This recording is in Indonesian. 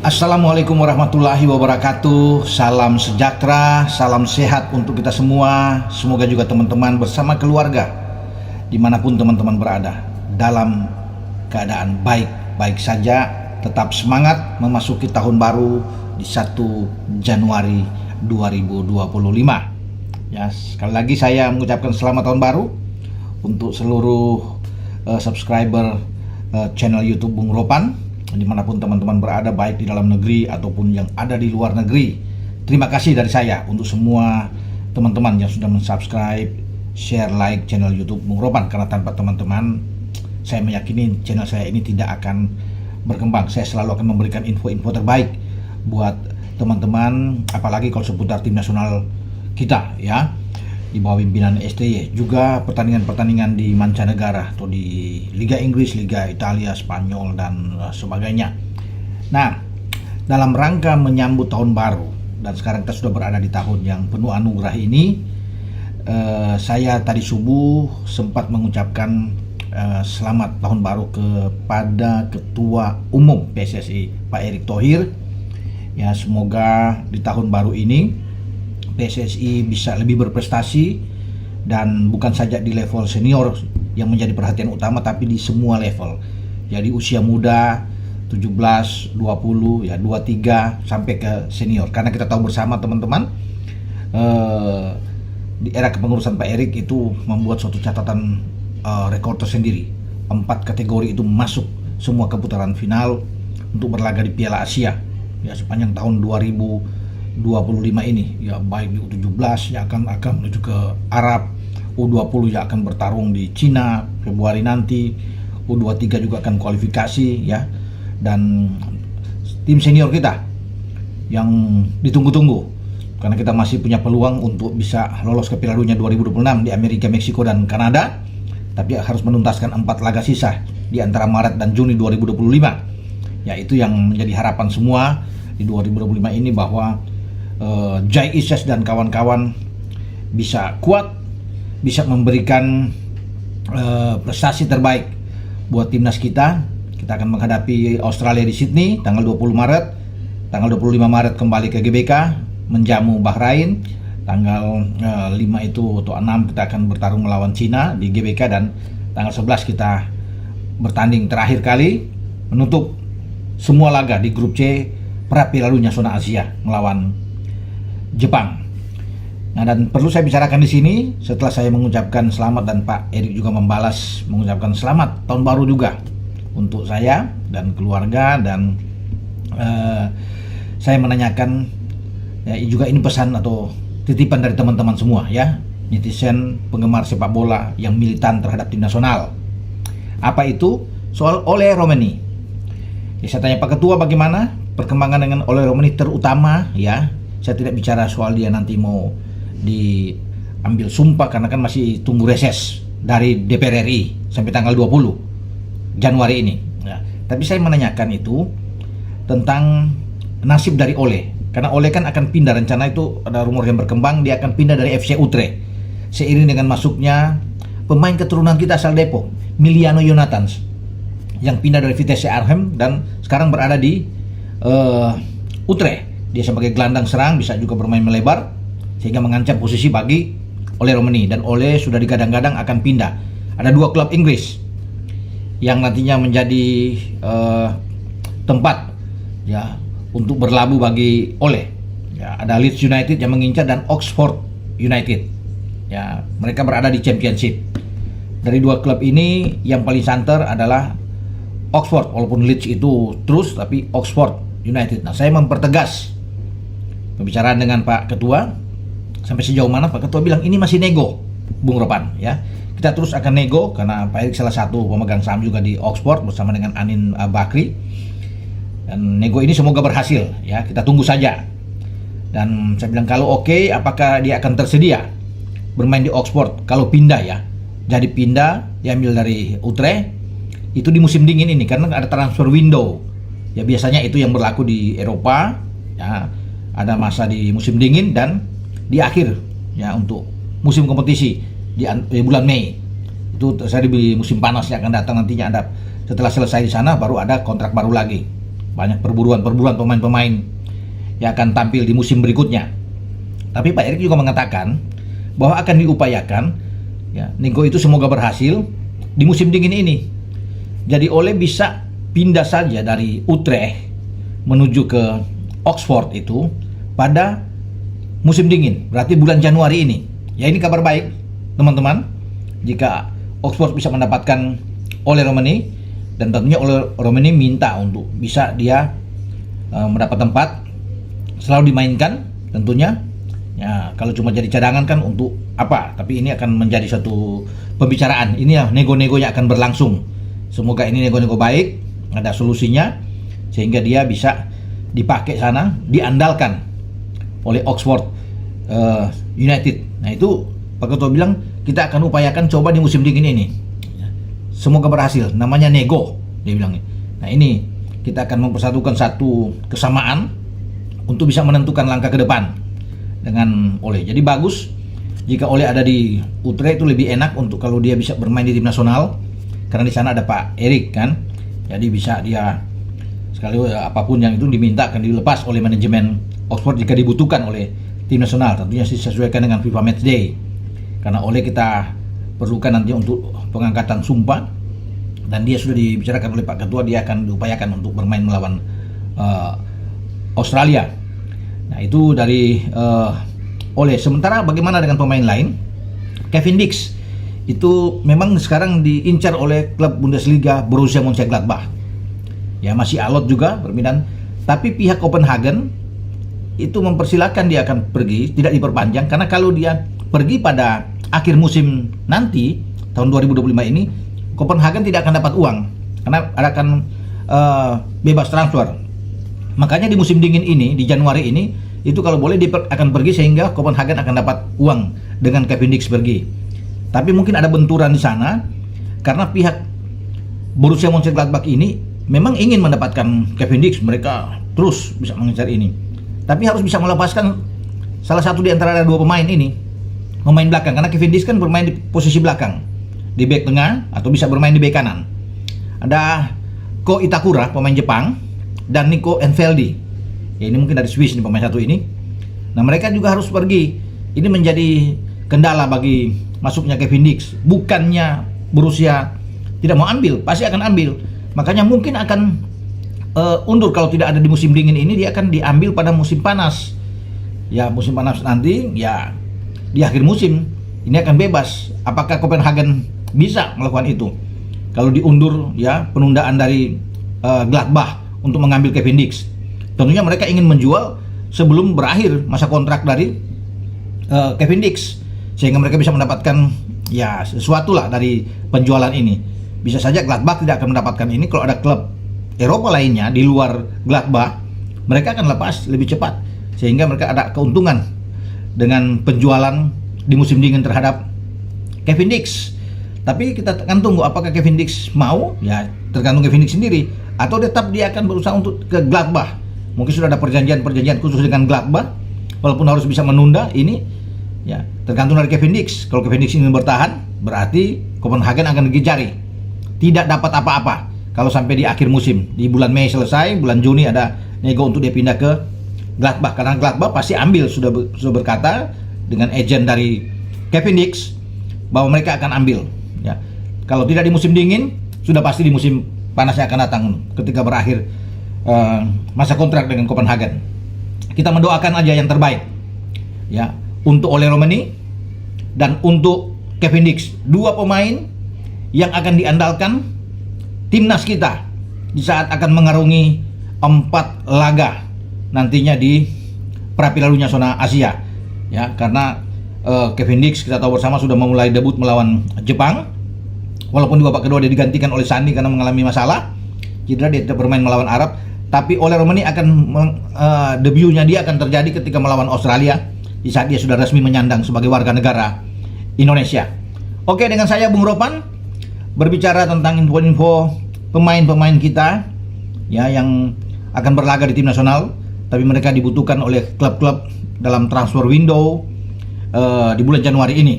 Assalamualaikum warahmatullahi wabarakatuh. Salam sejahtera, salam sehat untuk kita semua. Semoga juga teman-teman bersama keluarga dimanapun teman-teman berada dalam keadaan baik-baik saja. Tetap semangat memasuki tahun baru di 1 Januari 2025. Ya, sekali lagi saya mengucapkan selamat tahun baru untuk seluruh subscriber channel YouTube Bung Ropan dimanapun teman-teman berada, baik di dalam negeri ataupun yang ada di luar negeri. Terima kasih dari saya untuk semua teman-teman yang sudah mensubscribe, share, like channel YouTube Bung Ropan, karena tanpa teman-teman saya meyakini channel saya ini tidak akan berkembang. Saya selalu akan memberikan info-info terbaik buat teman-teman, apalagi kalau seputar tim nasional kita ya, di bawah pimpinan STY, juga pertandingan-pertandingan di mancanegara atau di Liga Inggris, Liga Italia, Spanyol dan sebagainya. Nah, dalam rangka menyambut tahun baru dan sekarang kita sudah berada di tahun yang penuh anugerah ini, saya tadi subuh sempat mengucapkan selamat tahun baru kepada Ketua Umum PSSI Pak Erick Thohir. Ya, semoga di tahun baru ini PSSI bisa lebih berprestasi, dan bukan saja di level senior yang menjadi perhatian utama, tapi di semua level. Jadi usia muda 17, 20, ya 23 sampai ke senior. Karena kita tahu bersama teman-teman, di era kepengurusan Pak Erick itu membuat suatu catatan rekor tersendiri. 4 kategori itu masuk semua ke putaran final untuk berlaga di Piala Asia ya sepanjang tahun 2025 ini, ya baik di U17 yang akan menuju ke Arab, U20 yang akan bertarung di Cina Februari nanti, U23 juga akan kualifikasi ya, dan tim senior kita yang ditunggu-tunggu karena kita masih punya peluang untuk bisa lolos ke Piala Dunia 2026 di Amerika, Meksiko dan Kanada, tapi harus menuntaskan 4 laga sisa di antara Maret dan Juni 2025. Ya, itu yang menjadi harapan semua di 2025 ini, bahwa Jai Ises dan kawan-kawan bisa kuat, bisa memberikan prestasi terbaik buat timnas kita. Kita akan menghadapi Australia di Sydney tanggal 20 Maret. Tanggal 25 Maret kembali ke GBK menjamu Bahrain. Tanggal 5 itu atau 6 kita akan bertarung melawan Cina di GBK, dan tanggal 11 kita bertanding terakhir kali menutup semua laga di grup C pra Piala Dunia zona Asia melawan Jepang. Nah, dan perlu saya bicarakan di sini setelah saya mengucapkan selamat dan Pak Erick juga membalas mengucapkan selamat tahun baru juga untuk saya dan keluarga, dan saya menanyakan ya, juga ini pesan atau titipan dari teman-teman semua ya, netizen penggemar sepak bola yang militan terhadap tim nasional. Apa itu? Soal Ole Romeni. Ya, saya tanya Pak Ketua bagaimana perkembangan dengan Ole Romeni, terutama ya, saya tidak bicara soal dia nanti mau diambil sumpah karena kan masih tunggu reses dari DPR RI sampai tanggal 20 Januari ini ya. Tapi saya menanyakan itu tentang nasib dari Ole, karena Ole kan akan pindah, rencana itu ada rumor yang berkembang dia akan pindah dari FC Utrecht seiring dengan masuknya pemain keturunan kita asal Depok, Miliano Jonathans, yang pindah dari Vitesse Arnhem dan sekarang berada di Utrecht. Dia sebagai gelandang serang, bisa juga bermain melebar sehingga mengancam posisi bagi Ole Romeni, dan Ole sudah digadang-gadang akan pindah. Ada 2 klub Inggris yang nantinya menjadi tempat ya untuk berlabuh bagi Ole. Ya, ada Leeds United yang mengincar dan Oxford United. Ya, mereka berada di Championship. Dari 2 klub ini yang paling santer adalah Oxford, walaupun Leeds itu terus, tapi Oxford United. Nah, saya mempertegas pembicaraan dengan Pak Ketua sampai sejauh mana Pak Ketua bilang ini masih nego, Bung Ropan ya. Kita terus akan nego karena Pak Erick salah satu pemegang saham juga di Oxford bersama dengan Anin Bakri, dan nego ini semoga berhasil ya, kita tunggu saja. Dan saya bilang kalau oke, apakah dia akan tersedia bermain di Oxford kalau pindah ya, jadi pindah diambil dari Utrecht itu di musim dingin ini karena ada transfer window ya, biasanya itu yang berlaku di Eropa ya, ada masa di musim dingin dan di akhir ya untuk musim kompetisi di bulan Mei. Itu saya di musim panas yang akan datang nantinya, ada setelah selesai di sana baru ada kontrak baru lagi banyak perburuan pemain-pemain yang akan tampil di musim berikutnya. Tapi Pak Erik juga mengatakan bahwa akan diupayakan, ya, nego itu semoga berhasil di musim dingin ini. Jadi Ole bisa pindah saja dari Utrecht menuju ke Oxford itu pada musim dingin, berarti bulan Januari ini. Ya, ini kabar baik teman-teman, jika Oxford bisa mendapatkan Ole Romani, dan tentunya Ole Romani minta untuk bisa dia mendapat tempat selalu dimainkan tentunya. Ya, kalau cuma jadi cadangan kan untuk apa? Tapi ini akan menjadi satu pembicaraan. Ini ya, nego-nego yang akan berlangsung. Semoga ini nego-nego baik, ada solusinya sehingga dia bisa dipakai sana, diandalkan oleh Oxford United. Nah, itu Pak Ketua bilang kita akan upayakan coba di musim dingin ini. Semoga berhasil. Namanya nego, dia bilang. Nah, ini kita akan mempersatukan satu kesamaan untuk bisa menentukan langkah ke depan dengan Ole. Jadi bagus jika Ole ada di Utrecht, itu lebih enak untuk kalau dia bisa bermain di tim nasional, karena di sana ada Pak Erik kan. Jadi bisa dia sekali apapun yang itu diminta akan dilepas oleh manajemen Oxford jika dibutuhkan oleh tim nasional. Tentunya disesuaikan dengan FIFA Matchday. Karena Ole kita perlukan nanti untuk pengangkatan sumpah, dan dia sudah dibicarakan oleh Pak Ketua, dia akan diupayakan untuk bermain melawan Australia. Nah, itu dari Ole. Sementara bagaimana dengan pemain lain? Kevin Dix itu memang sekarang diincar oleh klub Bundesliga Borussia Mönchengladbach. Ya, masih alot juga permintaan, tapi pihak Copenhagen itu mempersilahkan dia akan pergi, tidak diperpanjang, karena kalau dia pergi pada akhir musim nanti tahun 2025 ini, Copenhagen tidak akan dapat uang karena akan bebas transfer. Makanya di musim dingin ini, di Januari ini, itu kalau boleh dia akan pergi sehingga Copenhagen akan dapat uang dengan Kevin Dix pergi. Tapi mungkin ada benturan di sana karena pihak Borussia Mönchengladbach ini memang ingin mendapatkan Kevin Dix. Mereka terus bisa mengejar ini. Tapi harus bisa melepaskan salah satu di antara dua pemain ini, pemain belakang, karena Kevin Dix kan bermain di posisi belakang, di bek tengah atau bisa bermain di bek kanan. Ada Ko Itakura, pemain Jepang, dan Nico Enfeldi. Ya, ini mungkin dari Swiss nih pemain satu ini. Nah, mereka juga harus pergi. Ini menjadi kendala bagi masuknya Kevin Dix. Bukannya Borussia tidak mau ambil, pasti akan ambil. Makanya mungkin akan undur kalau tidak ada di musim dingin ini, dia akan diambil pada musim panas. Ya, musim panas nanti ya di akhir musim ini akan bebas. Apakah Copenhagen bisa melakukan itu? Kalau diundur ya, penundaan dari Gladbach untuk mengambil Kevin Dix. Tentunya mereka ingin menjual sebelum berakhir masa kontrak dari Kevin Dix, sehingga mereka bisa mendapatkan ya sesuatu lah dari penjualan ini. Bisa saja Gladbach tidak akan mendapatkan ini. Kalau ada klub Eropa lainnya di luar Gladbach, mereka akan lepas lebih cepat, sehingga mereka ada keuntungan dengan penjualan di musim dingin terhadap Kevin Dix. Tapi kita akan tunggu apakah Kevin Dix mau, ya tergantung Kevin Dix sendiri, atau tetap dia akan berusaha untuk ke Gladbach. Mungkin sudah ada perjanjian khusus dengan Gladbach, walaupun harus bisa menunda ini, ya tergantung dari Kevin Dix. Kalau Kevin Dix ingin bertahan, berarti Copenhagen akan digejari, tidak dapat apa-apa kalau sampai di akhir musim. Di bulan Mei selesai, bulan Juni ada nego untuk dia pindah ke Gladbach, karena Gladbach pasti ambil, sudah berkata dengan agen dari Kevin Dix bahwa mereka akan ambil. Ya, kalau tidak di musim dingin, sudah pasti di musim panas yang akan datang ketika berakhir masa kontrak dengan Copenhagen. Kita mendoakan aja yang terbaik ya untuk Ole Romani dan untuk Kevin Dix, dua pemain yang akan diandalkan timnas kita di saat akan mengarungi 4 laga nantinya di pra Piala Dunia zona Asia ya, karena Kevin Dix kita tahu bersama sudah memulai debut melawan Jepang. Walaupun di babak kedua dia digantikan oleh Sandi karena mengalami masalah cedera, dia tidak bermain melawan Arab. Tapi Ole Romani akan debutnya dia akan terjadi ketika melawan Australia di saat dia sudah resmi menyandang sebagai warga negara Indonesia. Oke, dengan saya Bung Ropan berbicara tentang info-info pemain-pemain kita ya yang akan berlaga di tim nasional, tapi mereka dibutuhkan oleh klub-klub dalam transfer window di bulan Januari ini.